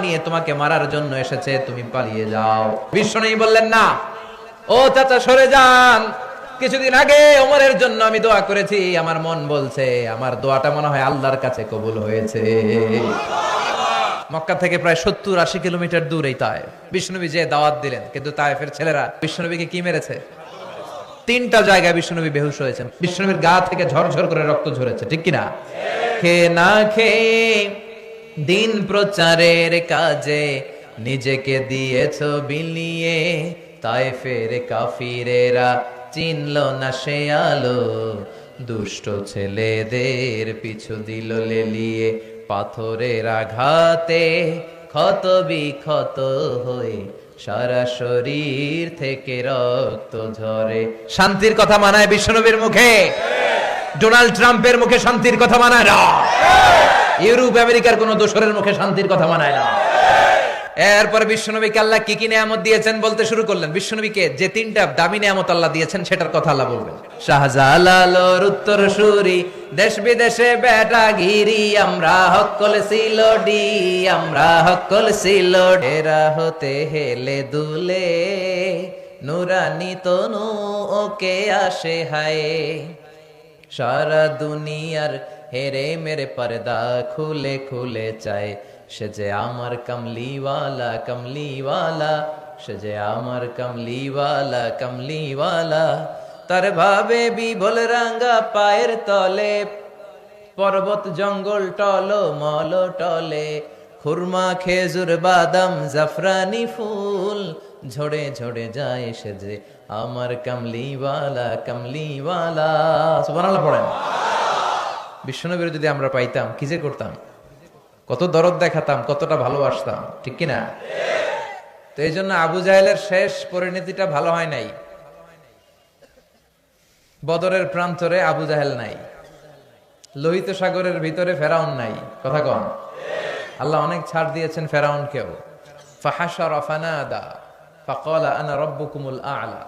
নিয়ে তোমাকে মারার জন্য এসেছে, তুমি পালিয়ে যাও। বিশ্বনবী বললেন না, ও চাচা সরে যান, কিছুদিন আগে ওমরের জন্য আমি দোয়া করেছি, আমার মন বলছে আমার দোয়াটা মনে হয় আল্লাহর কাছে কবুল হয়েছে। মক্কা থেকে প্রায় 70-80 কিলোমিটার দূর এই তায়েফ। বিশ্বনবী যে দাওয়াত দিলেন, কিন্তু তায়েফের ছেলেরা বিশ্বনবীকে কি মেরেছে? 3টা জায়গায় বিশ্বনবী বেহুশ হয়েছেন। বিশ্বনবীর গা থেকে ঝরঝর করে রক্ত ঝরেছে, ঠিক কিনা? খেয়ে না খেয়ে দিন প্রচারের কাজে নিজেকে দিয়েছ বিলিয়ে, তায়েফের কাফিরেরা চিনল না সে আলো, দুষ্ট ছেলেদের পিছু দিল লেলিয়ে, পাথরের আঘাতে ক্ষত বিক্ষত হয়ে সারা শরীর থেকে রক্ত ঝরে। শান্তির কথা মানায় বিশ্বনবীর মুখে? ডোনাল্ড ট্রাম্পের মুখে শান্তির কথা মানায় না। ইউরোপ আমেরিকার কোন দোসরের মুখে শান্তির কথা মানায় না। এরপর বিশ্বনবীকে আল্লাহ কি কি নিয়ামত দিয়েছেন বলতে শুরু করলেন। বিশ্বনবীকে যে 3টা দামি নিয়ামত আল্লাহ দিয়েছেন সেটার কথা আল্লাহ বলবেন। শাহজালালোর উত্তর সুরি, দেশ বিদেশে বেটাগিরি, আমরা হক্কল সিলোডি, আমরা হক্কল সিলোড, এরা হতে হেলে দুলে নুরানি তনু ওকে আসে হায়, সারা দুনিয়ার হেরে মেরে পর্দা খুলে খুলে চায়, সে যে আমার কমলিওয়ালা কমলিওয়ালা, সে যে আমার কমলিওয়ালা কমলিওয়ালা, তার ভাবে বিবল রাঙ্গা পায়ের তলে, পর্বত জঙ্গল টলো মল টলে, খুরমা খেজুর বাদাম জাফরানি ফুল ঝরে ঝরে যায়, সে যে আমার কমলিওয়ালা কমলিওয়ালা। সুবহানাল্লাহ পড়েন। বিশ্বনবীর যদি আমরা পাইতাম কি যে করতাম, কত দরদ দেখাতাম, কতটা ভালোবাসতাম, ঠিক কিনা? তো এই জন্য আবু জাহেলের শেষ পরিণতিটা ভালো হয় নাই। বদরের প্রান্তরে আবু জাহেল নাই, লোহিত সাগরের ভিতরে ফেরাউন নাই। কথা কন। আল্লাহ অনেক ছাড় দিয়েছেন ফেরাউনকেও। ফাহাশারা ফানাদা ফাকালা আনা রাব্বুকুমুল আ'লা।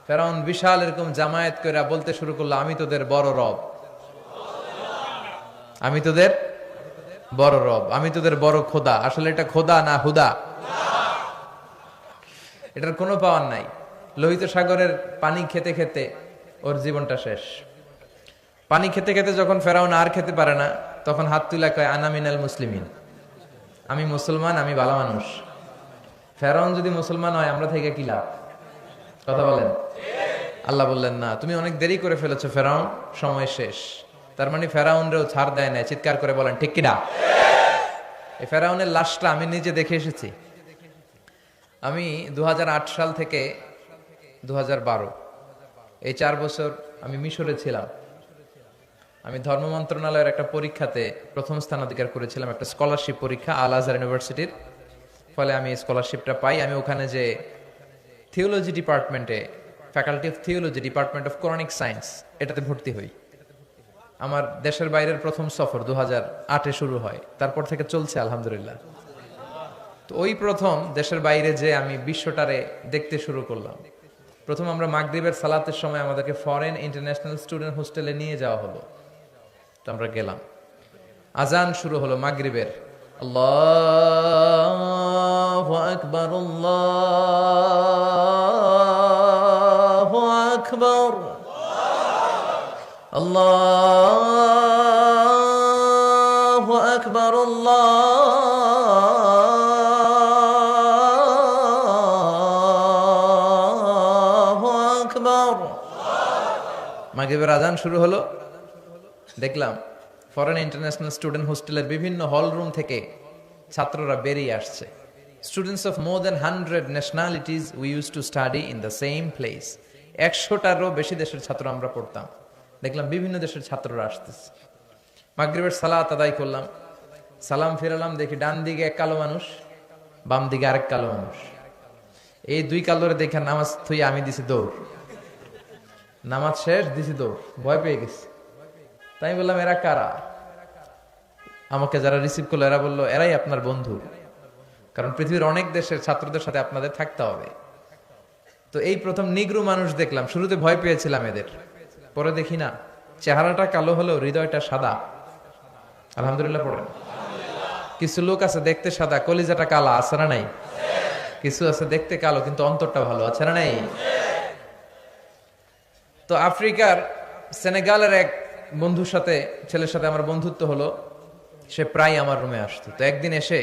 ফেরাউন বিশাল এরকম জামায়াত করে বলতে শুরু করলো, আমি তোদের বড় রব, আমি তোদের বড় রব, আমি তোদের বড় খোদা। আসলে এটা খোদা না হুদা, এটার কোনো পাওয়ার নাই। লোহিত সাগরের পানি খেতে খেতে ওর জীবনটা শেষ। পানি খেতে খেতে যখন ফেরাউন আর খেতে পারে না, তখন হাত তুলে কয় আনা মিনাল মুসলিমিন, আমি মুসলমান, আমি ভালো মানুষ। ফেরাউন যদি মুসলমান হয় আমরা থেকে কি লাভ? কথা বলেন। আল্লাহ বললেন না, তুমি অনেক দেরি করে ফেলেছো ফেরাউন, সময় শেষ। তার মানে ফেরাউনরেও ছাড় দেয় না। চিৎকার করে বলেন ঠিক কিনা? এই ফেরাউনের লাশটা আমি নিজে দেখে এসেছি। আমি 2008 সাল থেকে 2012 এই 4 বছর আমি মিশরে ছিলাম। আমি ধর্ম মন্ত্রণালয়ের একটা পরীক্ষাতে প্রথম স্থান অধিকার করেছিলাম, একটা স্কলারশিপ পরীক্ষা আল আজহার ইউনিভার্সিটির। ফলে আমি স্কলারশিপটা পাই। আমি ওখানে যে থিওলজি ডিপার্টমেন্টে, faculty of theology, department of Quranic science, এটাতে ভর্তি হই। আমার দেশের বাইরের প্রথম সফর 2008-এ শুরু হয়, তারপর থেকে চলছে আলহামদুলিল্লাহ। তো ওই প্রথম দেশের বাইরে যে আমি বিশ্বটারে দেখতে শুরু করলাম। প্রথম আমরা মাগরিবের সালাতের সময় আমাদেরকে ফরেন ইন্টারন্যাশনাল স্টুডেন্ট হোস্টেলে নিয়ে যাওয়া হলো। তো আমরা গেলাম, আজান শুরু হলো মাগরিবের, আল্লাহু আকবার আল্লাহু আকবার আল্লাহু আকবার আল্লাহু আকবার। মাগরিবের আজান শুরু হলো। দেখলাম ফরেন ইন্টারন্যাশনাল স্টুডেন্ট হোস্টেলের বিভিন্ন হল রুম থেকে ছাত্ররা বেরিয়ে আসছে। Students of more than 100 nationalities we use to study in the same place. 100টারও বেশি দেশের ছাত্র আমরা পড়তাম। দেখলাম বিভিন্ন দেশের ছাত্ররা আসতেছে। মাগরিবের সালাত আদায় করলাম, সালাম ফিরালাম, দেখি ডান দিকে এক কালো মানুষ, বাম দিকে আরেক কালো মানুষ। এই 2 কালোরে দেখে নামাজ থুই আমি দিছি দৌড়। নামাজ শেষ, দিছি দৌড়, ভয় পেয়ে গেছি। তাই বললাম এরা কারা? আমাকে যারা রিসিভ করলো এরা বললো এরাই আপনার বন্ধু, কারণ পৃথিবীর অনেক দেশের ছাত্রদের সাথে আপনাদের থাকতে হবে। তো এই প্রথম নিগ্রো মানুষ দেখলাম। শুরুতে ভয় পেয়েছিলাম এদের, পরে দেখি না, চেহারাটা কালো হলেও হৃদয়টা সাদা। আলহামদুলিল্লাহ পড়েন। কিছু লোক আছে দেখতে সাদা, কলিজাটা কালা, আছে না নাই? কিছু আছে দেখতে কালো কিন্তু অন্তরটা ভালো, আছে না নাই? তো আফ্রিকার সেনেগালের এক বন্ধুর সাথে, ছেলের সাথে আমার বন্ধুত্ব হলো। সে প্রায় আমার রুমে আসতো। তো একদিন এসে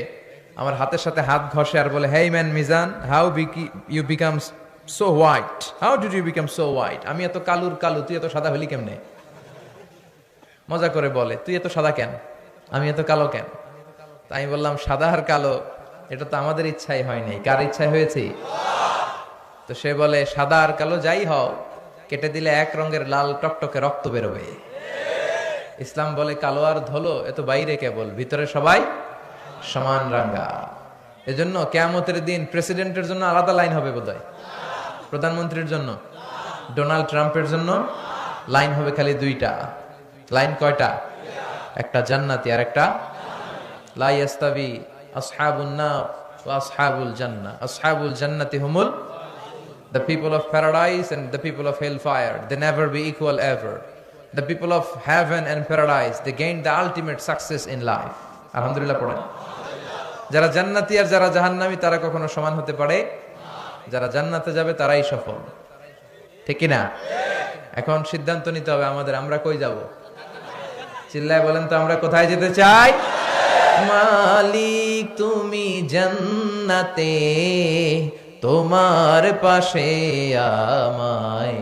আমার হাতের সাথে হাত ঘষে আর বলে, hey man Mizan, how you become so white, how did you become so white? আমি এত কালুর কালো, তুই এত সাদা হলি কেমনে? মজা করে বলে, তুই এত সাদা কেন, আমি এত কালো কেন? তাই আমি বললাম, সাদা আর কালো এটা তো আমাদের ইচ্ছাই হয়নি, কার ইচ্ছায় হয়েছে? তো সে বলে, সাদা আর কালো যাই হও, কেটে দিলে এক রঙের লাল টকটকে রক্ত বেরোবে। ইসলাম বলে কালো আর ধলো এ তো বাইরে কেবল, ভিতরে সবাই সমান রাঙ্গা। এজন্য কিয়ামতের দিন প্রেসিডেন্টের জন্য আলাদা লাইন হবে বোধহয়, প্রধানমন্ত্রীর জন্য, ডোনাল্ড ট্রাম্পের জন্য লাইন হবে খালি দুইটা। লাইন কয়টা? একটা জান্নাতি আর একটা লা ইয়াস্তাবি আসহাবুন নার ওয়া আসহাবুল জান্নাহ। আসহাবুল জান্নাতি হুমুল the people of paradise and the people of hellfire, they never be equal ever. The people of heaven and paradise, they gain the ultimate success in life. আলহামদুলিল্লাহ পড়েন। যারা জান্নাতি আর যারা জাহান্নামী তারা কখনো সমান হতে পারে? যারা জান্নাতে যাবে তারাই সফল, ঠিক কি না? এখন সিদ্ধান্ত নিতে হবে আমাদের, আমরা কই যাব? চিল্লায় বলেন তো, আমরা কোথায় যেতে চাই? মালিক তুমি জান্নাতে, তোমার পাশে আমায়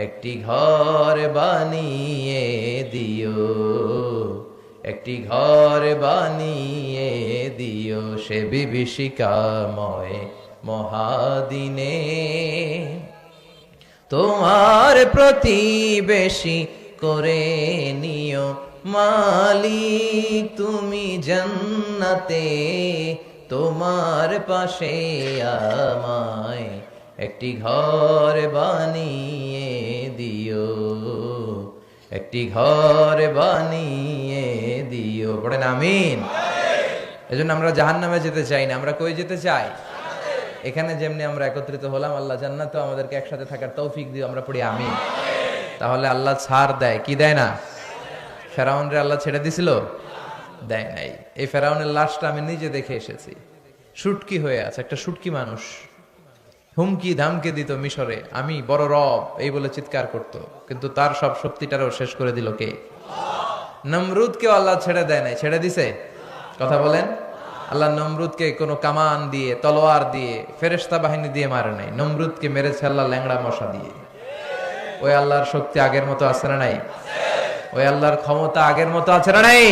একটি ঘর বানিয়ে দিও, একটি ঘর বানিয়ে দিও সে বিভীষিকাময় মহাদিনে, তোমার প্রতিবেশী করে নিও মালিক তুমি জান্নাতে, তোমার পাশে আমায় একটি ঘর বানিয়ে দিও, একটি ঘর বানিয়ে দিও। পড়েন আমিন। এজন্য আমরা জাহান্নামে যেতে চাই না, আমরা কই যেতে চাই? এখানে যেমনি আমরা একত্রিত হলাম, আল্লাহ জান্নাতে আমাদেরকে একসাথে থাকার তৌফিক দিও, আমরা পড়ি আমিন। তাহলে আল্লাহ ছাড় দেয় কি দেয় না? ফেরাউনরে আল্লাহ ছেড়ে দিছিল? দেয় নাই। এই ফেরাউনের লাশটা আমি নিজে দেখে এসেছি, শুটকি হয়ে আছে, একটা শুটকি মানুষ হুমকি ধামকে দিত মিশরে, আমি বড় রব এই বলে চিৎকার করত, কিন্তু তার সব শক্তিটারও শেষ করে দিল কে? নমরুদকে আল্লাহ ছেড়ে দেয় নাই, ছেড়ে দিছে? কথা বলেন। আল্লাহ নমরুদকে কোনো কামান দিয়ে, তলোয়ার দিয়ে, ফেরেশতা বাহিনী দিয়ে মারে নাই, নমরুদকে মেরেছে আল্লাহ ল্যাংড়া মশা দিয়ে। ওই আল্লাহর শক্তি আগের মতো আছে না নাই? ওই আল্লাহর ক্ষমতা আগের মতো আছে না নাই?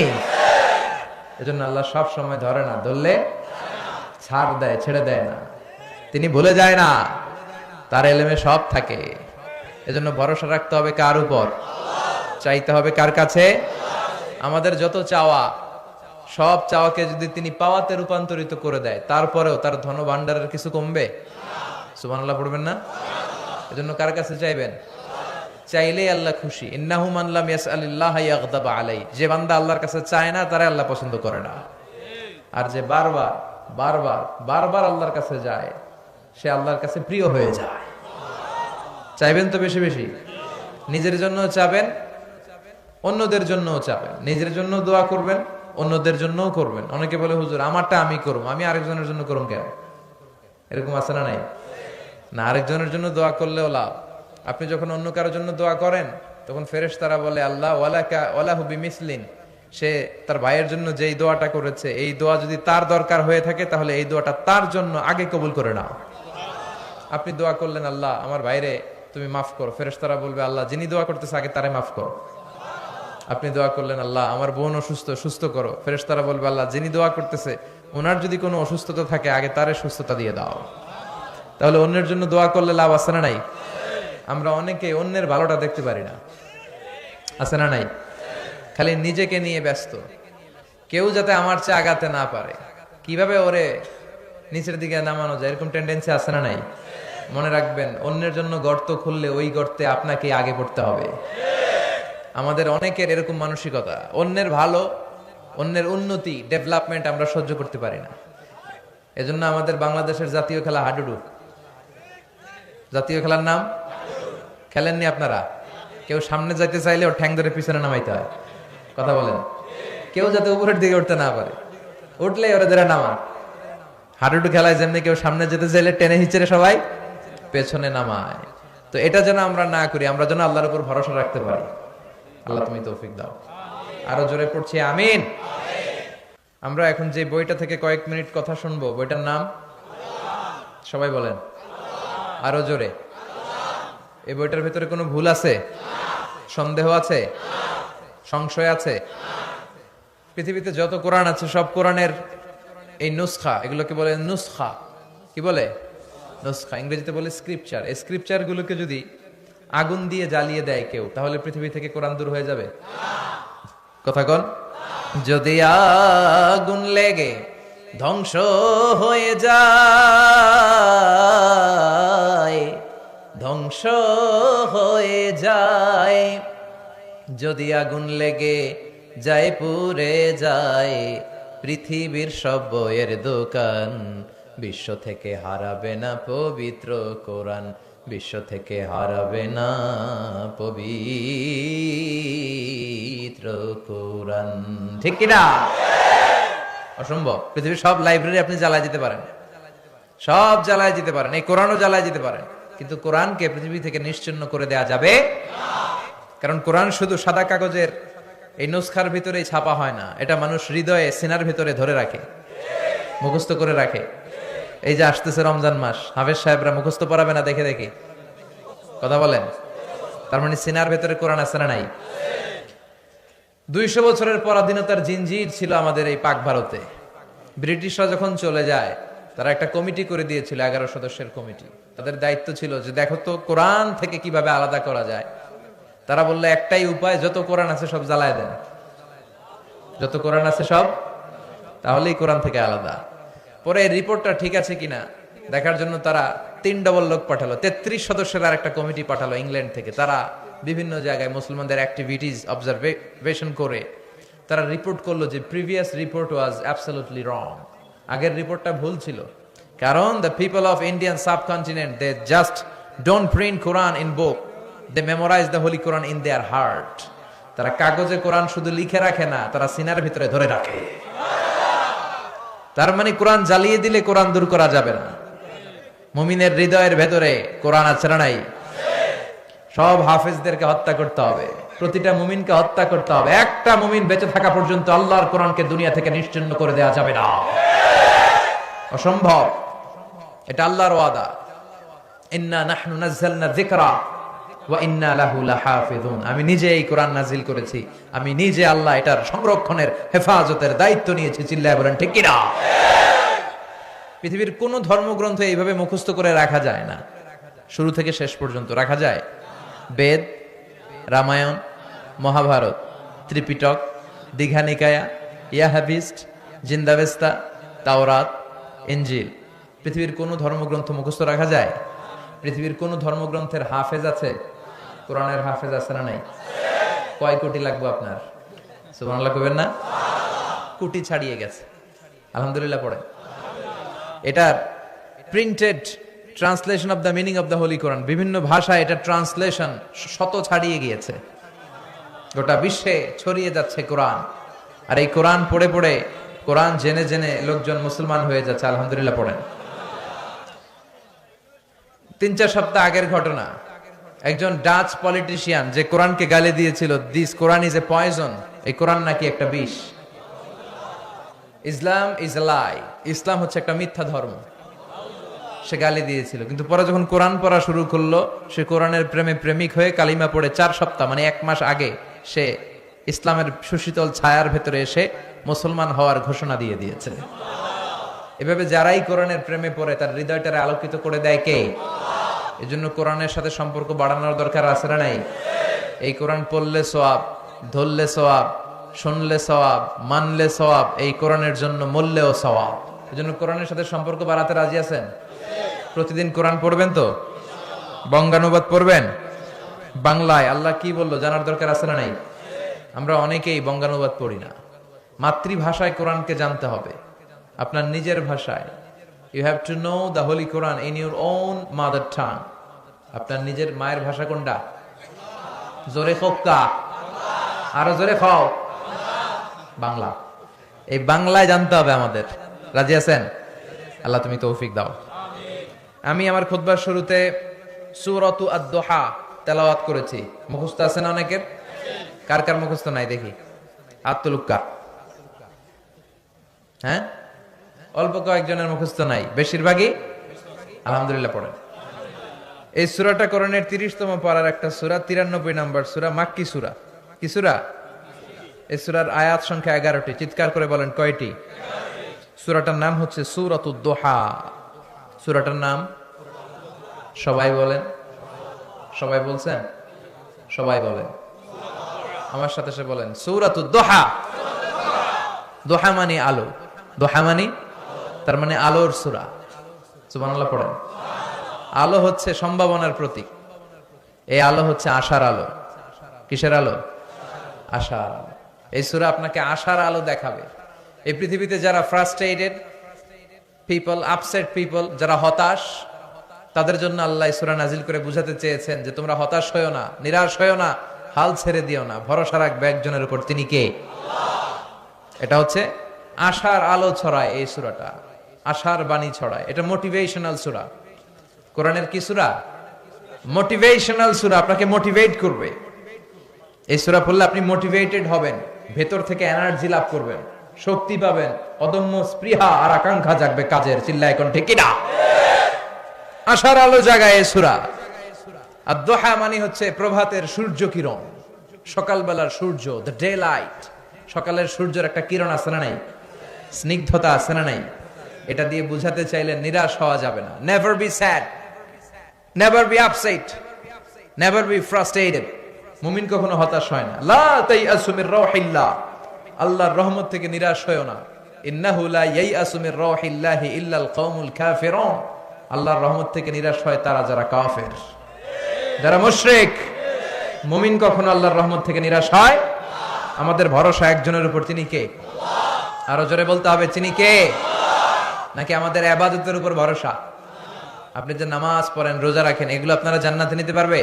এজন্য আল্লাহ সব সময় ধরে না, ধরলে ছাড় দেয়, ছেড়ে দেয় না। তিনি ভুলে যায় না, তার এলেমে সব থাকে। এজন্য ভরসা রাখতে হবে কার উপর? চাইতে হবে কার কাছে? আমাদের যত চাওয়া, সব চাওয়াকে যদি তিনি পাওয়াতে রূপান্তরিত করে দেয়, তারপরেও তার ধন ভান্ডারের কিছু কমবে? সুবহানাল্লাহ পড়বেন না? এজন্য কার কাছে চাইবেন? চাইলেই আল্লাহ খুশি। ইন্নাহু মান লাম ইয়াসআলিল্লাহ ইয়াগদাব আলাই। যে বান্দা আল্লাহর কাছে চায় না তারে আল্লাহ পছন্দ করে না। আর যে বারবার বারবার বারবার আল্লাহর কাছে যায়, সে আল্লাহর কাছে প্রিয় হয়ে যায়। চাইবেন তো বেশি বেশি, নিজের জন্য চাবেন, অন্যদের জন্যও চাবেন। নিজের জন্য দোয়া করবেন, অন্যদের জন্যও করবেন। অনেকে বলে হুজুর আমারটা আমি করব, আমি আরেকজনের জন্য করুম কেন? এরকম আছে না নাই? না, আরেকজনের জন্য দোয়া করলেও লাভ। আপনি যখন অন্য কারোর জন্য দোয়া করেন তখন ফেরেশতারা বলে আল্লাহ ওয়ালাকা ওয়ালাহু বিমিসলিন, সে তার ভাইয়ের জন্য যেই দোয়াটা করেছে এই দোয়া যদি তার দরকার হয়ে থাকে তাহলে এই দোয়াটা তার জন্য আগে কবুল করে নাও। আপনি দোয়া করলেন আল্লাহ আমার ভাইরে তুমি মাফ করো, ফেরেশতারা বলবে আল্লাহ যিনি দোয়া করতেছে আগে তারে মাফ করো। আপনি দোয়া করলেন আল্লাহ আমার বোন অসুস্থ, সুস্থ করো, ফেরেশতারা বলবে আল্লাহ যিনি দোয়া করতেছে ওনার যদি কোনো অসুস্থতা থাকে আগে তারে সুস্থতা দিয়ে দাও। তাহলে অন্যের জন্য দোয়া করলে লাভ আছে না নাই? আমরা অনেকে অন্যের ভালোটা দেখতে পারি না, আছে না নাই? খালি নিজেকে নিয়ে ব্যস্ত, কেউ যাতে আমার চেয়ে আগাতে না পারে, কিভাবে ওরে নিচের দিকে নামানো যায়, এরকম টেন্ডেন্সি আছে না নাই? মনে রাখবেন, অন্যের জন্য গর্ত খুললে ওই গর্তে আপনাকে আগে পড়তে হবে। আমাদের অনেকের এরকম মানসিকতা, অন্যের ভালো, অন্যের উন্নতি, ডেভেলপমেন্ট আমরা সহ্য করতে পারি না। এজন্য আমাদের বাংলাদেশের জাতীয় খেলা হাডুডু। জাতীয় খেলার নাম খেলেননি আপনারা? কেউ সামনে যাইতে চাইলে ওর ঠ্যাং ধরে পিছনে নামাইতে হয়। কথা বলেন, কেউ যাতে উপরের দিকে উঠতে না পারে। উঠলে ওরা ধরে নামা। হাডুডু খেলায় যেমনি কেউ সামনে যেতে চাইলে টেনে হিচড়ে সবাই পেছনে নামায়। তো এটা যেন আমরা না করি, আমরা যেন আল্লাহর উপর ভরসা রাখতে পারি। আল্লাহ তুমি তৌফিক দাও। আরো জোরে পড়ছি আমিন। আমরা এখন যে বইটা থেকে কয়েক মিনিট কথা শুনবো, বইটার নাম সবাই বলেন, আরো জোরে। এই বইটার ভিতরে কোনো ভুল আছে, সন্দেহ আছে, সংশয় আছে? পৃথিবীতে যত কোরআন আছে সব কোরআনের এই নুসখা, এগুলোকে বলে নুসখা। কি বলে? নুসখা। ইংরেজিতে বলে স্ক্রিপচার। এই স্ক্রিপচার গুলোকে যদি আগুন দিয়ে জ্বালিয়ে দেয় কেউ, তাহলে পৃথিবী থেকে কোরআন দূর হয়ে যাবে? কথা কন। যদি আগুন লেগে ধ্বংস হয়ে যায়, ধ্বংস হয়ে যায়, যদি আগুন লেগে যায় পুড়ে যায় পৃথিবীর সব বইয়ের দোকান, বিশ্ব থেকে হারাবে না পবিত্র কোরআন, বিশ্ব থেকে হারাবে না পবিত্র কোরআন। ঠিক কিনা? অসম্ভব। পৃথিবীর সব লাইব্রেরি আপনি জ্বালায় দিতে পারেন, সব জ্বালায় দিতে পারেন, এই কোরআনও জ্বালায় দিতে পারেন, কিন্তু কোরআনকে পৃথিবী থেকে নিশ্চিহ্ন করে দেয়া যাবে। কারণ কোরআন শুধু সাদা কাগজের এই নুসখার ভিতরেই ছাপা হয় না, এটা মানুষ হৃদয়ে সিনার ভিতরে ধরে রাখে, মুখস্থ করে রাখে। এই যে আসতেছে রমজান মাস, হাফেজ সাহেবরা মুখস্থ পড়াবে না দেখে দেখে? কথা বলেন। তার মানে সিনার ভেতরে কোরআন আছে না নাই? 200 বছরের পরাধীনতার জিনজির ছিল আমাদের এই পাক ভারতে। ব্রিটিশরা যখন চলে যায়, তারা একটা কমিটি করে দিয়েছিল, 11 সদস্যের কমিটি। তাদের দায়িত্ব ছিল যে দেখো তো কোরআন থেকে কিভাবে আলাদা করা যায়। তারা বললো একটাই উপায়, যত কোরআন আছে সব জ্বালায় দেন, যত কোরআন আছে সব, তাহলেই কোরআন থেকে আলাদা। পরে এই রিপোর্টটা ঠিক আছে কিনা দেখার জন্য তারা 3 ডবল লোক পাঠালো, 33 সদস্যের আর একটা কমিটি পাঠালো ইংল্যান্ড থেকে। তারা বিভিন্ন জায়গায় মুসলমানদের অ্যাক্টিভিটিস অবজারভেশন করে তারা রিপোর্ট করলো যে previous report was absolutely wrong. আগের রিপোর্টটা ভুল ছিল, কারণ the people of Indian subcontinent they just don't print Quran in book, they memorise the holy Quran in their heart. তারা কাগজে কোরআন শুধু লিখে রাখে না, তারা সিনার ভিতরে ধরে রাখে। তার মানে কোরআন জ্বালিয়ে দিলে কোরআন দূর করা যাবে না। মুমিনের হৃদয়ের ভেতরে কোরআন আছে না নাই? সব হাফেজদেরকে হত্যা করতে হবে, প্রতিটা মুমিনকে হত্যা করতে হবে। একটা মুমিন বেঁচে থাকা পর্যন্ত আল্লাহর কোরআনকে দুনিয়া থেকে নিশ্চিহ্ন করে দেওয়া যাবে না, অসম্ভব। এটা আল্লাহর ওয়াদা, ইন্না নাহনু নাযালনা যিকরা ওয়া ইন্না লাহু লাহাফিজুন। আমি নিজে এই কোরআন নাজিল করেছি, আমি নিজে আল্লাহ এটার সংরক্ষণের হেফাজতের দায়িত্ব নিয়েছি। চিল্লায় বলেন ঠিক কিনা? পৃথিবীর কোন ধর্মগ্রন্থ এইভাবে মুখস্থ করে রাখা যায় না, শুরু থেকে শেষ পর্যন্ত রাখা যায়? বেদ, রামায়ণ, মহাভারত, ত্রিপিটক, দীঘা নিকায়া, ইয়াহাবিস্ট, জিন্দাবেস্তা, তাওরাত, ইনজিল, পৃথিবীর কোন ধর্মগ্রন্থ মুখস্থ রাখা যায়? পৃথিবীর কোন ধর্মগ্রন্থের হাফেজ আছে? কোরআনের হাফেজ আছে না নাই? কয় কোটি লাগবে আপনার? সুবহানাল্লাহ কইবেন না? কোটি ছাড়িয়ে গেছে। আলহামদুলিল্লাহ পড়ে। এটার printed translation of the meaning of the holy Quran, বিভিন্ন ভাষায় এটা ট্রান্সলেশন শত ছাড়িয়ে গিয়েছে, গোটা বিশ্বে ছড়িয়ে যাচ্ছে কোরআন। আর এই কোরআন পড়ে পড়ে, কোরআন জেনে জেনে লোকজন মুসলমান হয়ে যাচ্ছে। আলহামদুলিল্লাহ পড়েন। 3-4 সপ্তাহ আগের ঘটনা, একজন ডাচ পলিটিশিয়ান যে কোরআনকে গালি দিয়েছিল, this Quran is a poison, এই কোরআন নাকি একটা বিষ, ইসলাম ইজ এ লাই, ইসলাম হচ্ছে একটা মিথ্যা ধর্ম, সে গালি দিয়েছিল। কিন্তু পরে যখন কোরআন পড়া শুরু করলো, সে কোরআনের প্রেমে প্রেমিক হয়ে কালিমা পড়ে 4 সপ্তাহ মানে 1 মাস আগে সে ইসলামের সুশীতল ছায়ার ভেতরে এসে মুসলমান হওয়ার ঘোষণা দিয়ে দিয়েছে। এভাবে যারাই কোরআনের প্রেমে পড়ে তার হৃদয়টারে আলোকিত করে দেয় কে? এজন্য কোরআনের সাথে সম্পর্ক বাড়ানোর দরকার আছে না নাই? এই কোরআন পড়লে সওয়াব, ধরলে সওয়াব, শুনলে সওয়াব, মানলে সওয়াব, এই কোরআনের জন্য মরলেও সওয়াব। এজন্য কোরআনের সাথে সম্পর্ক বাড়াতে রাজি আছেন? প্রতিদিন কোরআন পড়বেন তো? বঙ্গানুবাদ পড়বেন? বাংলায় আল্লাহ কি বললো জানার দরকার আছে না নাই? আমরা অনেকেই বঙ্গানুবাদ পড়ি না। মাতৃভাষায় কোরআনকে জানতে হবে, আপনার নিজের ভাষায়। You have to know the holy Quran in your own mother tongue. আপনার নিজের মায়ের ভাষা কোনটা? জোরে খোকা, আরো জোরে খাও, বাংলা। এই বাংলায় জানতে হবে আমাদের। রাজি আছেন? আল্লাহ তুমি তৌফিক দাও। আমি আমার খুতবার শুরুতে সূরাতু আদ-দুহা তেলাওয়াত করেছি। মুখস্থ আছে না অনেকের? কার কার মুখস্থ নাই দেখি আত্মলুক্কা। হ্যাঁ, অল্প কয়েকজনের মুখস্থ নাই, বেশিরভাগই আলহামদুলিল্লাহ পড়েন। এই সূরাটা কোরআনের 30তম পারার একটা সূরা, 93 নম্বর সূরা, মাক্কি সূরা। কি সূরা? এই সূরার আয়াত সংখ্যা 11টি। চিৎকার করে বলেন কয়টি? সূরাটার নাম হচ্ছে সূরাতুদ দুহা। সূরাটার নাম সবাই বলেন। সবাই বলছেন? সবাই বলেন আমার সাথে সাথে বলেন সূরাতুদ দুহা। দুহা মানে আলো, দুহা মানে তার মানে আলোর সূরা। সুবহানাল্লাহ পড়েন। আলো হচ্ছে সম্ভাবনার প্রতীক। এই আলো হচ্ছে আশার আলো। কিসের আলো? আশার আলো। এই সূরা আপনাকে আশার আলো দেখাবে। এই পৃথিবীতে যারা ফ্রাস্ট্রেটেড পিপল, আপসেট পিপল, যারা হতাশ, তাদের জন্য আল্লাহ এই সূরা নাজিল করে বুঝাতে চেয়েছেন যে তোমরা হতাশ হয়ো না, নিরাশ হয়ো না, হাল ছেড়ে দিও না, ভরসা রাখবে একজনের উপর, তিনি কে? এটা হচ্ছে আশার আলো ছড়ায় এই সূরাটা, আশার বাণী ছড়ায়। এটা মোটিভেশনাল সূরা। কোরআনের কি সূরা? মোটিভেশনাল সূরা, আপনাকে মোটিভেট করবে। এই সূরা পড়লে আপনি মোটিভেটেড হবেন, ভেতর থেকে এনার্জি লাভ করবেন, শক্তি পাবেন, অদম্য স্পৃহা আর আকাঙ্ক্ষা জাগবে কাজের। চিল্লায় কোন ঠিক কিনা? আশার আলো জাগায় এই সূরা। আদ-দুহা মানে হচ্ছে প্রভাতের সূর্য কিরণ, সকালবেলার সূর্য, দ্য ডে লাইট। সকালের সূর্যের একটা কিরণ আছে না নাই? স্নিগ্ধতা আছে না নাই? এটা দিয়ে বুঝাতে চাইলে নিরাশ হওয়া যাবে না। Never be sad, never be upset, never be frustrated. মুমিন কখনো হতাশ হয় না। লা তাইয়াসু মির রাউহিল্লাহ, আল্লাহর রহমত থেকে নিরাশ হয়ো না। ইন্নাহু লা ইয়াইয়াসু মির রাউহিল্লাহি ইল্লাল কওমুল কাফিরুন, আল্লাহর রহমত থেকে নিরাশ হয় তারা যারা কাফের, যারা মুশরিক। মুমিন কখনো আল্লাহর রহমত থেকে নিরাশ হয়? আমাদের ভরসা একজনের উপর, তিনি কে? আরো জোরে বলতে হবে, তিনি কে? নাকি আমাদের ইবাদতের উপর ভরসা? আপনি যে নামাজ পড়েন, রোজা রাখেন, এগুলো আপনারা জান্নাতে নিতে পারবে?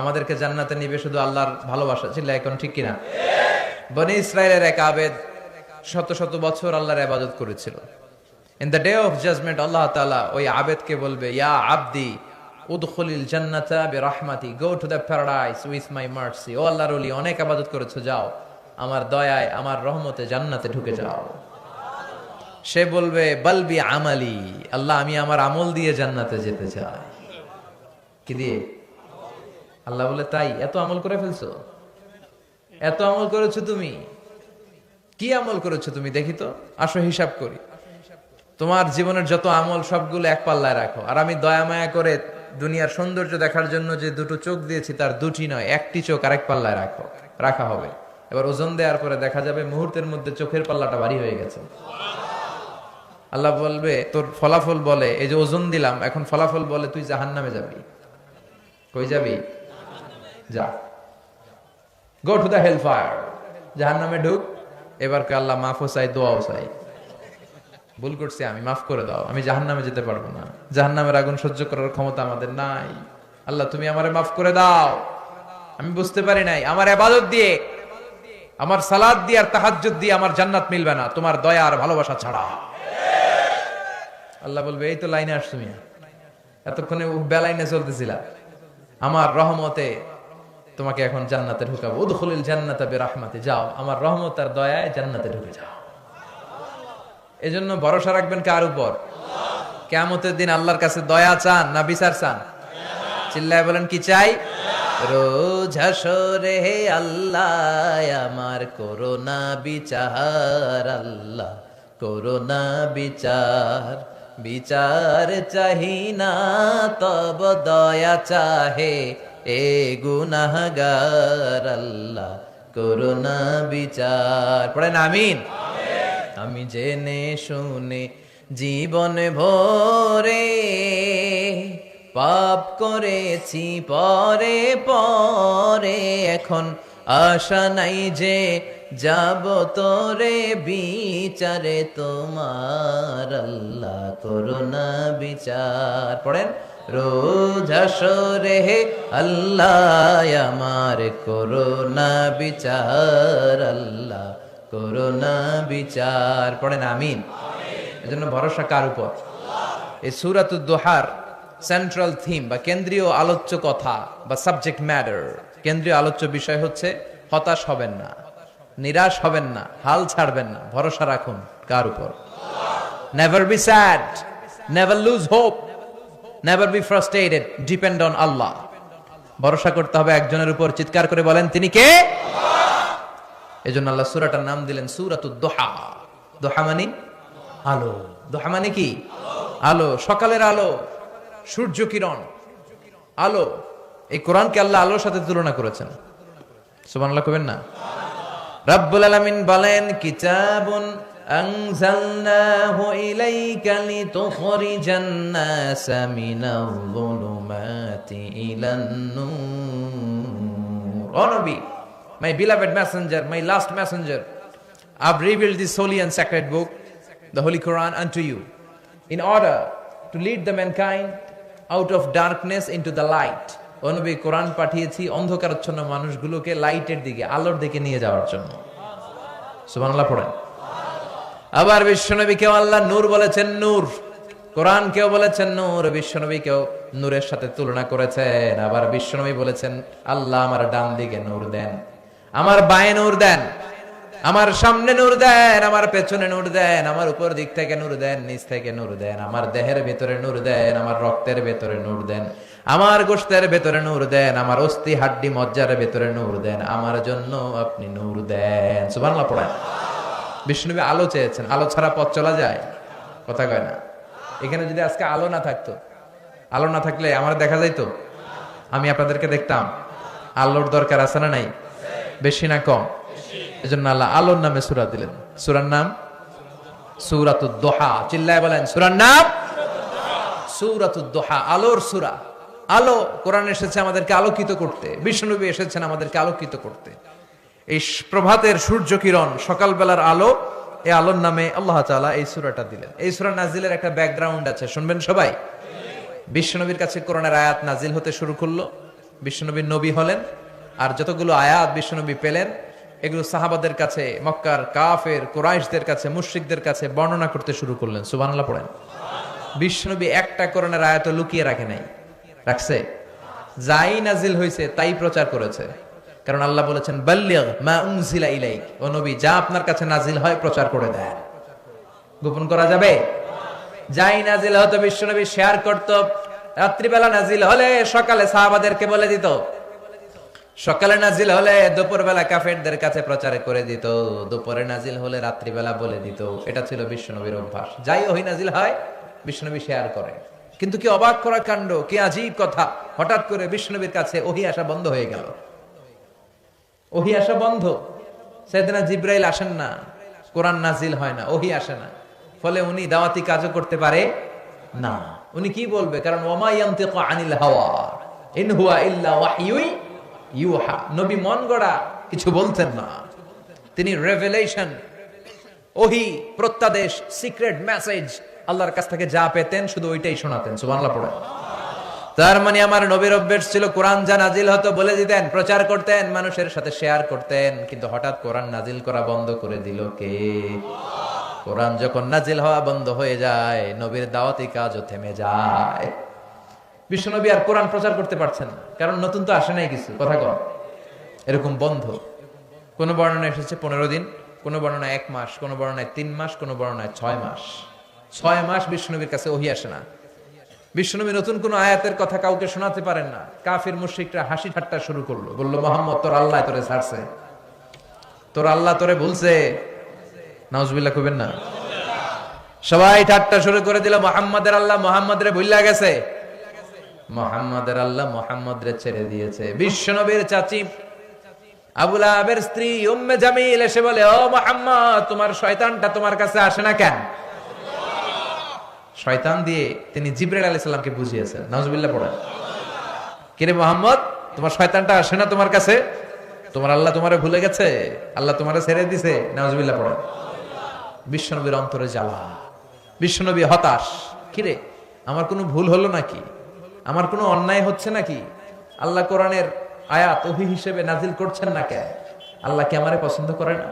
আমাদেরকে জান্নাতে নিবে শুধু আল্লাহর ভালোবাসা। ছিল এখন ঠিক কিনা? বনি ইসরায়েলের এক আবেদ শত শত বছর আল্লাহর ইবাদত করেছিল। In the day of judgement আল্লাহ তাআলা ওই আবেদকে বলবে, ইয়া আবদি উদখুলিল জান্নাতা বিরাহমাতি, go to the paradise with my mercy. ও আল্লাহর ওলি, অনেক ইবাদত করেছো, যাও আমার দয়ায়, আমার রহমতে জান্নাতে ঢুকে যাও। সে বলবে, বলবি আমালি, আল্লাহ আমি আমার আমল দিয়ে জান্নাতে যেতে চাই। কি দিয়ে? আল্লাহ বলে, তাই এত আমল করে ফেলছো? এত আমল করেছো তুমি? কি আমল করেছো তুমি দেখি তো, আসো হিসাব করি। তোমার জীবনের যত আমল সবগুলো এক পাল্লায় রাখো, আর আমি দয়া মায়া করে দুনিয়ার সৌন্দর্য দেখার জন্য যে দুটো চোখ দিয়েছি তার দুটি নয়, একটি চোখ আরেক পাল্লায় রাখা হবে। এবার ওজন দেওয়ার পরে দেখা যাবে মুহূর্তের মধ্যে চোখের পাল্লাটা ভারী হয়ে গেছে। আল্লাহ বলবে, তোর ফলাফল বলে, এই যে ওজন দিলাম, এখন ফলাফল বলে তুই জাহান্নামে যাবি। কই যাবি? যা, go to the hell fire, জাহান্নামে ঢুক। এবার কে আল্লাহ মাফও চাই, দোয়াও চাই, ভুল করছি আমি, মাফ করে দাও, আমি জাহান্নামে যেতে পারবো না, জাহান্নামের আগুন সহ্য করার ক্ষমতা আমাদের নাই। আল্লাহ তুমি আমারে মাফ করে দাও, আমি বুঝতে পারি নাই, আমার ইবাদত দিয়ে, আমার সালাত দিয়ে আর তাহাজ্জুদ দিয়ে আমার জান্নাত মিলবে না তোমার দয়া আর ভালোবাসা ছাড়া। আল্লাহ বলবে, এই তো লাইনে আসছো মিয়া, এতক্ষণে বেলাইনে চলতেছিলা, আমার রহমতে তোমাকে এখন জান্নাতে ঢুকাবো। উদখুলিল জান্নাতা বিরাহমাতি, যাও আমার রহমত আর দয়ায় জান্নাতে ঢুকে যাও। এজন্য ভরসা রাখবেন কার উপর? কিয়ামতের দিন আল্লাহর কাছে দয়া চান না বিচার চান? চিল্লায় বলেন, কি চাই? রোজ হাসরে আল্লাহ আমার করোনা বিচার, আল্লাহ করোনা বিচার, বিচার চাহি না তব দয়া চাহে এ গুনাহগার, আল্লাহ করোনা বিচার। পড়েন আমিন। আমি জেনে শুনে জীবন ভরে পাপ করেছি পরে পরে, এখন আশা নাই যে যাব তোরে বিচারে তোমার, আল্লাহ করোনা বিচার। পড়েন, রোজ হাসরে আল্লাহ আমার করোনা বিচার, আল্লাহ করোনা বিচার। পড়েন আমিন। এজন্য ভরসা কার উপর? এই সূরাতুদ দুহার সেন্ট্রাল থিম বা কেন্দ্রীয় আলোচ্য কথা বা সাবজেক্ট ম্যাটার, কেন্দ্রীয় আলোচ্য বিষয় হচ্ছে হতাশ হবেন না, নিরাশ হবেন না, হাল ছাড়বেন না, ভরসা রাখুন কার উপর? Never be sad, never lose hope, never be frustrated, depend on Allah. ভরসা করতে হবে একজনের উপর। চিৎকার করে বলেন তিনি কে? এজন্য আল্লাহ সূরাটার নাম দিলেন সূরাতুদ দুহা। দুহা মানে আলো। দুহা মানে কি? আলো, সকালের আলো, সূর্য কিরণ, আলো। এই কোরআনকে আল্লাহ আলোর সাথে তুলনা করেছেন। সুবহানাল্লাহ কবেন না? রাব্বুল আলামিন বলেন কিতাবুন আনজালনাহু ইলাইকা লিতুখরিজান নাসা মিনাল যুলুমাতি ইলান নূর। ও নবী, my beloved messenger, my last messenger, I've revealed this holy and sacred book, the Holy Quran, unto you in order to lead the mankind out of darkness into the light. ও নবী, কোরআন পাঠিয়েছি অন্ধকারাচ্ছন্ন মানুষগুলোকে লাইটের দিকে, আলোর দিকে নিয়ে যাওয়ার জন্য। সুবহানাল্লাহ পড়েন। আবার বিশ্বনবীকেও আল্লাহ নূর বলেছেন, নূর। কোরআনকেও বলেছেন নূর, বিশ্বনবীকেও নূরের সাথে তুলনা করেছেন। আবার বিশ্বনবী বলেছেন আল্লাহ আমার ডান দিকে নূর দেন, আমার বায়ে নূর দেন, আমার সামনে নূর দেন, আমার পেছনে নূর দেন, আমার উপর দিক থেকে নূর দেন, নিচ থেকে নূর দেন, আমার দেহের ভেতরে নূর দেন, আমার রক্তের ভেতরে নূর দেন, আমার গোশতের ভেতরে নূর দেন, আমার অস্থি হাড্ডি মজ্জার ভেতরে নূর দেন, আমার জন্য আপনি নূর দেন। সুবহানাল্লাহ পড়েন। বিষ্ণুনবী আলো চেয়েছেন। আলো ছাড়া পথ চলা যায়? কথা কয় না। এখানে যদি আজকে আলো না থাকতো, আলো না থাকলে আমার দেখা যাইতো? আমি আপনাদেরকে দেখতাম? আলোর দরকার আছে না নাই? বেশি না কম? এজন্য আল্লাহ আলোর নামে সূরা দিলেন। সূরার নাম সূরাতুদ দুহা। চিল্লায় বলেন সূরার নাম সূরাতুদ দুহা, আলোর সূরা। আলো, কোরআন এসেছে আমাদেরকে আলোকিত করতে, বিশ্বনবী এসেছেন আমাদেরকে আলোকিত করতে। এই প্রভাতের সূর্য কিরণ, সকালবেলার আলো, এই আলোর নামে আল্লাহ তাআলা এই সূরাটা দিলেন। এই সূরা নাজিলের একটা ব্যাকগ্রাউন্ড আছে, শুনবেন সবাই। বিশ্বনবীর কাছে কোরআনের আয়াত নাজিল হতে শুরু করলো, বিশ্বনবী নবী হলেন, আর যতগুলো আয়াত বিশ্বনবী পেলেন এগুলো সাহাবাদের কাছে, মক্কার কাফের কুরাইশদের কাছে, মুশরিকদের কাছে বর্ণনা করতে শুরু করলেন। সুবহানাল্লাহ পড়েন। বিশ্বনবী একটা কোরআনের আয়াত লুকিয়ে রাখে নাই, রাখছে। যাই নাজিল হয়েছে তাই প্রচার করেছে। কারণ আল্লাহ বলেছেন বাল্লিগ মা উনজিলা ইলাইক, ও নবী যা আপনার কাছে নাজিল হয় প্রচার করে দেন। গোপন করা যাবে? যাই নাজিল হতো বিশ্বনবী শেয়ার করত। রাত্রিবেলা নাজিল হলে সকালে সাহাবাদেরকে বলে দিত, সকালে নাজিল হলে দুপুরবেলা কাফেরদের কাছে প্রচার করে দিত, দুপুরে নাজিল হলে রাত্রিবেলা বলে দিত। এটা ছিল বিশ্বনবীর অভ্যাস। যাই ওহী নাজিল হয় বিশ্বনবী শেয়ার করে। কিন্তু কি অবাক করা কাণ্ড, কি আজীব কথা, হঠাৎ করে বিশ্বনবীর কাছে ওহী আসা বন্ধ হয়ে গেল। ওহী আসা বন্ধ। সাইয়েদনা জিবরাইল আসেন না, কোরআন নাজিল হয় না, ওহী আসে না। ফলে উনি দাওয়াতি কাজও করতে পারে না। উনি কি বলবে? কারণ ওমা ইয়ানতিকু আনিল হাওয়া ইন হুয়া ইল্লা ওয়াহয়ুন ইউহা। নবী মন গড়া কিছু বলতেন না। তিনি রেভেলেশন, ওহী, প্রত্যাদেশ, সিক্রেট মেসেজ আল্লাহর কাছ থেকে যা পেতেন শুধু ওইটাই শোনাতেন। সুবহানাল্লাহ পড়ে। তার মানে আমার নবীর অভ্যাস ছিল কোরআন যা নাজিল হতো বলে দিতেন, প্রচার করতেন, মানুষের সাথে শেয়ার করতেন। কিন্তু হঠাৎ কোরআন নাজিল করা বন্ধ করে দিল কে? কোরআন যখন নাজিল হওয়া বন্ধ হয়ে যায় নবীর দাওয়াতি কাজও থেমে যায়। বিশ্বনবী আর কোরআন প্রচার করতে পারছেন না, কারণ নতুন তো আসে নাই কিছু। কথা কন, এরকম বন্ধ। কোন বর্ণনা এসেছে 15 দিন, কোন বর্ণনায় 1 মাস, কোন বর্ণনায় 3 মাস, কোন বর্ণনায় 6 মাস। 6 মাস বিশ্বনবীর কাছে ওহী আসে না। বিশ্বনবী নতুন কোন আয়াতের কথা কাউকে শোনাতে পারেন না। কাফির মুশরিকরা হাসি ঠাট্টা শুরু করলো, বলল মুহাম্মদ তোর আল্লাহ তোরে ছাড়ছে, তোর আল্লাহ তোরে ভুলছে। নাউজুবিল্লাহ কইবেন না? সবাই ঠাট্টা শুরু করে দিল, মুহাম্মাদের আল্লাহ মুহাম্মদরে ভুইলা গেছে, মুহাম্মাদের আল্লাহ মুহাম্মদরে ছেড়ে দিয়েছে। বিশ্বনবীর চাচী আবু লাহাবের স্ত্রী উম্মে জামিল এসে বলে, ও মুহাম্মদ তোমার শয়তানটা তোমার কাছে আসে না কেন? শয়তান দিয়ে তিনি জিবরাইল আলাইহিস সালামকে বুঝিয়েছেন। নাউজুবিল্লাহ পড়েন। কিরে মুহাম্মদ, তোমার শয়তানটা আসে না তোমার কাছে? তোমার আল্লাহ তোমারে ভুলে গেছে, আল্লাহ তোমারে ছেড়ে দিয়েছে। নাউজুবিল্লাহ পড়েন। বিশ্বনবীর অন্তরে জ্বালা, বিশ্বনবী হতাশ। কিরে, আমার কোনো ভুল হলো নাকি? আমার কোনো অন্যায় হচ্ছে নাকি? আল্লাহ কোরআনের আয়াত ওহী হিসেবে নাজিল করছেন না কেন? আল্লাহ কি আমারে পছন্দ করে না?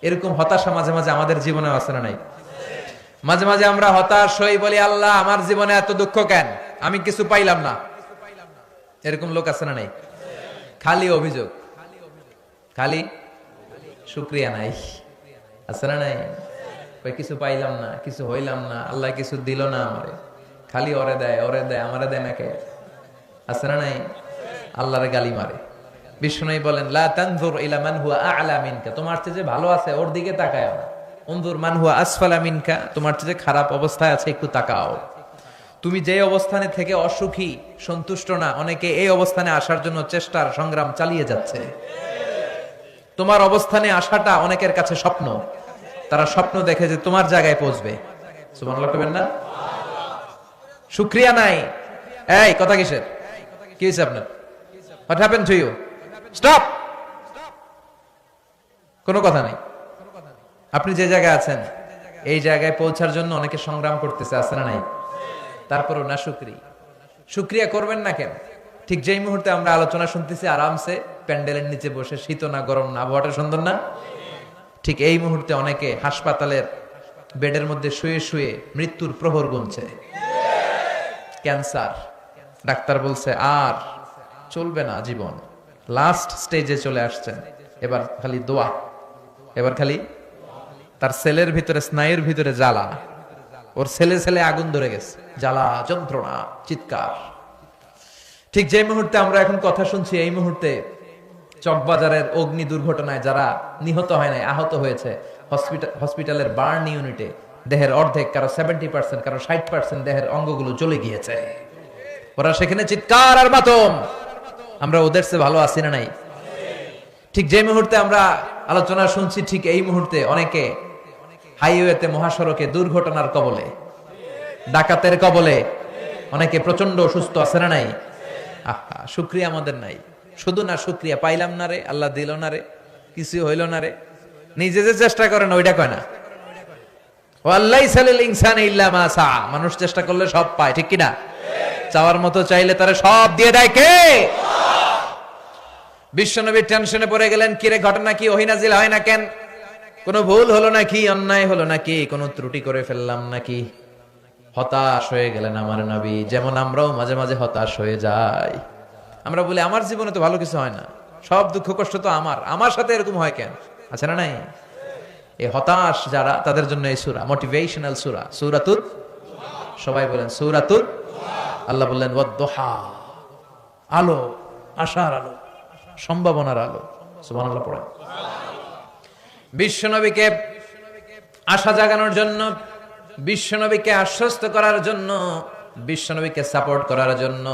এরকম হতাশা মাঝে মাঝে আমাদের জীবনে আছে না নাই? মাঝে মাঝে আমরা হতাশ হই, বলি আল্লাহ আমার জীবনে এত দুঃখ কেন, আমি কিছু পাইলাম না। এরকম লোক আছে না নাই? খালি অভিযোগ, খালি শুকরিয়া নাই, আছে না নাই? কিছু পাইলাম না, কিছু হইলাম না, আল্লাহ কিছু দিল না আমারে, খালি ওরে দেয় আমারে দেয় না কে, আছে না নাই? আল্লাহরে গালি মারে। বিষ্ণু বলেন লা তানজুর ইলা মান হুয়া আ'লা মিনকা, তোমার চেয়ে যে ভালো আছে ওর দিকে তাকাও না। উনজুর মান হুয়া আসফালা মিনকা, তোমার চেয়ে যে খারাপ অবস্থায় আছে একটু তাকাও। তুমি যে অবস্থানে থেকে অসুখী, সন্তুষ্ট না, অনেকে এই অবস্থানে আসার জন্য চেষ্টার সংগ্রাম চালিয়ে যাচ্ছে। তোমার অবস্থানে আসাটা অনেকের কাছে স্বপ্ন, তারা স্বপ্ন দেখে যে তোমার জায়গায় পৌঁছবে। সুবহানাল্লাহ কইবেন না? শুকরিয়া নাই। এই কথা কিসের? কি হইছে আপনার? What happened to you? Stop! কোনো কথা নাই। আপনি যে জায়গায় আছেন এই জায়গায় পৌঁছার জন্য অনেকে সংগ্রাম করতেছে, আছে না নাই? তারপরও না শুকরিয়া করবেন না কেন? ঠিক যেই মুহূর্তে আমরা আলোচনা শুনতেছি আরামসে প্যান্ডেলের নিচে বসে, শীত না গরম না, আবহাওয়াটা সুন্দর না, ঠিক এই মুহূর্তে অনেকে হাসপাতালের বেডের মধ্যে শুয়ে শুয়ে মৃত্যুর প্রহর গুনছে। ক্যান্সার, ডাক্তার বলছে আর চলবে না, জীবন লাস্ট স্টেজে চলে আসছেন, এবার খালি দোয়া, এবার খালি তার সেলের ভিতরে, স্নায়ুর ভিতরে জ্বালা, ওর ছেলে আগুন ধরে গেছে, জ্বালা যন্ত্রণা চিৎকার। ঠিক যে মুহূর্তে আমরা এখন কথা শুনছি এই মুহূর্তে চকবাজারের অগ্নি দুর্ঘটনায় যারা নিহত হয় নাই, আহত হয়েছে, হসপিটালের বার্ন ইউনিটে দেহের অর্ধেক, কারো 70%, কারো 60% দেহের অঙ্গগুলো জ্বলে গিয়েছে। ওরা সেখানে চিৎকার আর মাতম। আমরা ওদের চেয়ে ভালো আছি না নাই? ঠিক যে মুহূর্তে আমরা আলোচনা শুনছি ঠিক এই মুহূর্তে অনেকে হাইওয়েতে, মহাসড়কে দুর্ঘটনার কবলে, ডাকাতের কবলে, অনেকে প্রচন্ড অসুস্থ, আছে না নাই? আহা, শুকরিয়া আমাদের নাই। শুধু না শুকরিয়া, পাইলাম না রে, আল্লাহ দিল না রে, কিছু হইল না রে, নিজে যে চেষ্টা করেন ওইটা কয় না। ওয়াল্লাইসা লিল ইনসানি ইল্লা মা সা, মানুষ চেষ্টা করলে সব পায়, ঠিক কিনা? চাওয়ার মতো চাইলে তারা সব দিয়ে দেয় কে? বিশ্বনবী টেনশনে পড়ে গেলেন, কিরে ঘটনা কি, ওহী নাজিল হয় না কেন? কোনো ভুল হলো নাকি, অন্যায় হলো নাকি, কোনো ত্রুটি করে ফেললাম নাকি? হতাশ হয়ে গেলেন আমার নবী। যেমন আমরাও মাঝে মাঝে হতাশ হয়ে যাই। আমরা বলি আমার জীবনে তো ভালো কিছু হয় না, সব দুঃখ কষ্ট তো আমার সাথে এরকম হয় কেন, আছে না নাই? এই হতাশ যারা, তাদের জন্য এই সূরা মোটিভেশনাল সূরা, সূরাতুদ, সবাই বলেন সূরাতুদ। আল্লাহ বললেন ওয়াদ-দুহা, আলো, আশার আলো, সম্ভাবনার আলো। সুবহানাল্লাহ পড়েন। বিশ্বনবীকে আশা জাগানোর জন্য, বিশ্বনবীকে আশ্বস্ত করার জন্য, বিশ্বনবীকে সাপোর্ট করার জন্য,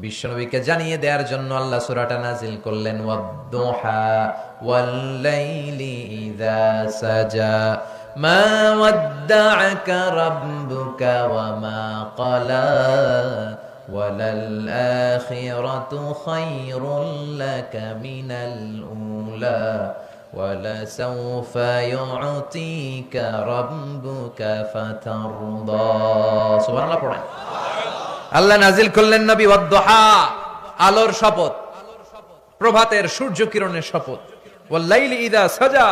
বিশ্বনবীকে জানিয়ে দেওয়ার জন্য আল্লাহ সূরাটা নাজিল করলেন ওয়াদ-দুহা ওয়াল-লাইলি ইযা সাজা মা ওয়াদ্দা'আকা রাব্বুকা ওয়া মা ক্বালা ওয়ালাল আখিরাতু খায়রুল লাকা মিনাল উলা ওয়ালাসাউফা ইউ'তিকা রাব্বুকা ফাতারদা। সুবহানাল্লাহ পড়েন। আল্লাহ নাজিল করলেন নবী ওয়াদ-দুহা, আলোর শপথ, প্রভাতের সূর্য কিরণের শপথ, ওয়াল-লাইলি ইযা সাজা,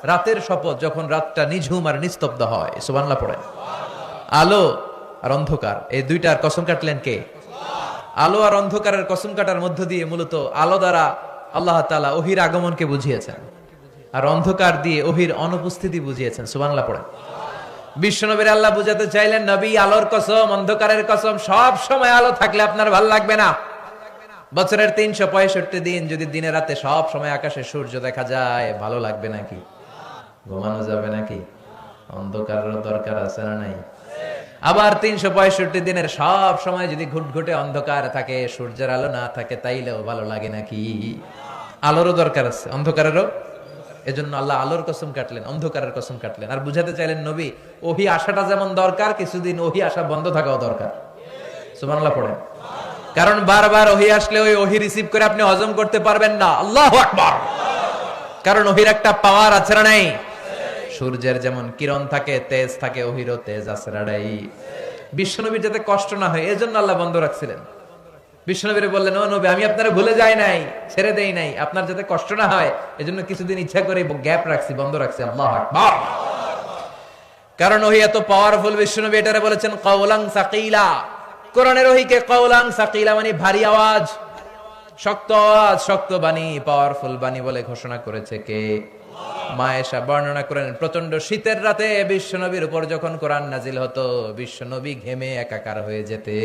রাতের শপথ, যখন রাতটা নিঝুম আর নিস্তব্ধ হয়। সুবহানাল্লাহ পড়েন। আলো আর অন্ধকার, এই দুইটার কসম কাটলেন কে? আলো আর অন্ধকারের কসম কাটার মধ্য দিয়ে মূলত আলো দ্বারা আল্লাহ তাআলা ওহীর আগমনকে বুঝিয়েছেন, আর অন্ধকার দিয়ে ওহীর অনুপস্থিতি বুঝিয়েছেন। সুবহানাল্লাহ পড়েন। বিশ্বনবীর আল্লাহ বুঝাতে চাইলেন, নবী আলোর কসম, অন্ধকারের কসম, সব সময় আলো থাকলে আপনার ভালো লাগবে না। বছরের 365 দিন যদি দিনে রাতে সব সময় আকাশে সূর্য দেখা যায়, ভালো লাগবে নাকি? ঘুমানো যাবে নাকি? অন্ধকারের দরকার আছে না নাই? আবার 365 দিনের সব সময় যদি ঘুটঘুটে অন্ধকার থাকে, সূর্যের আলো না থাকে, তাইলেও ভালো লাগে নাকি? আলোরও দরকার আছে, অন্ধকারেরও। এজন্য আল্লাহ আলোর কসম কাটলেন, অন্ধকারের কসম কাটলেন, আর বুঝাতে চাইলেন নবী ওহী আসাটা যেমন দরকার, কিছুদিন ওহী আসা বন্ধ থাকাও দরকার। সুবহানাল্লাহ পড়েন। কারণ বারবার ওহী আসলে ওই ওহী রিসিভ করে আপনি হজম করতে পারবেন না। আল্লাহু আকবার। কারণ ওহীর একটা পাওয়ার আছে না নাই? সূর্যের যেমন কিরণ থাকে, তেজ থাকে, ওহীরও তেজ আছে না নাই? বিশ্বনবীর যাতে কষ্ট না হয় এজন্য আল্লাহ বন্ধ রাখছিলেন। বিশ্বনবীরে বললেন, ও নবী, আমি আপনারা ভুলে যাই নাই, ছেড়ে দেই নাই, আপনার যাতে কষ্ট না হয় এজন্য কিছুদিন ইচ্ছা করে গ্যাপ রাখছি, বন্ধ রাখছি। আল্লাহু আকবার। কারণ ওহী এত পাওয়ারফুল, বিশ্বনবী এটারে বলেছেন কাওলান সাকিলা। কোরআনের ওহীকে কাওলান সাকিলা মানে ভারী আওয়াজ, শক্ত আওয়াজ, শক্ত বাণী, পাওয়ারফুল বাণী বলে ঘোষণা করেছে কে? মা আয়েশা বর্ণনা করেন, প্রচন্ড শীতের রাতে বিশ্বনবীর উপর যখন কোরআন নাজিল হতো, বিশ্বনবী ঘেমে একাকার হয়ে যেতে।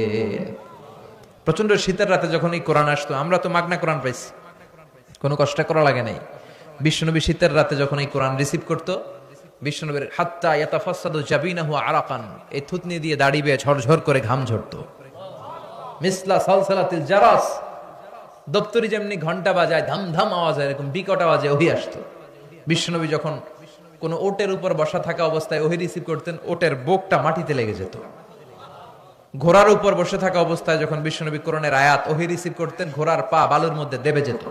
প্রচন্ড শীতের রাতে যখন এই কোরআন আসতো, আমরা তো মাগনা কোরআন পাইছি, কোনো কষ্ট করা লাগে নাই। বিশ্বনবী শীতের রাতে যখন এই কোরআন রিসিভ করতো, বিশ্বনবীর হাত্তা ইয়াতাফাসসাদু জাবিনাহু আরাকান, এই থুতনি দিয়ে দাড়ি বেয়ে ঝরঝর করে ঘাম ঝরতো। মিসলা সালসালাতিল জারাস, দপ্তরি যেমনি ঘন্টা বাজায় ধাম ধাম আওয়াজ, এরকম বিকট আওয়াজে ওহী আসতো। বিশ্বনবী যখন কোন ওটের উপর বসা থাকা অবস্থায় ওহী রিসিভ করতেন, ওটের বুকটা মাটিতে লেগে যেত। ঘোড়ার উপর বসে থাকা অবস্থায় যখন বিশ্বনবী কোরআনের আয়াত ওহী রিসিভ করতেন, ঘোড়ার পা বালুর মধ্যে দেবে যেত।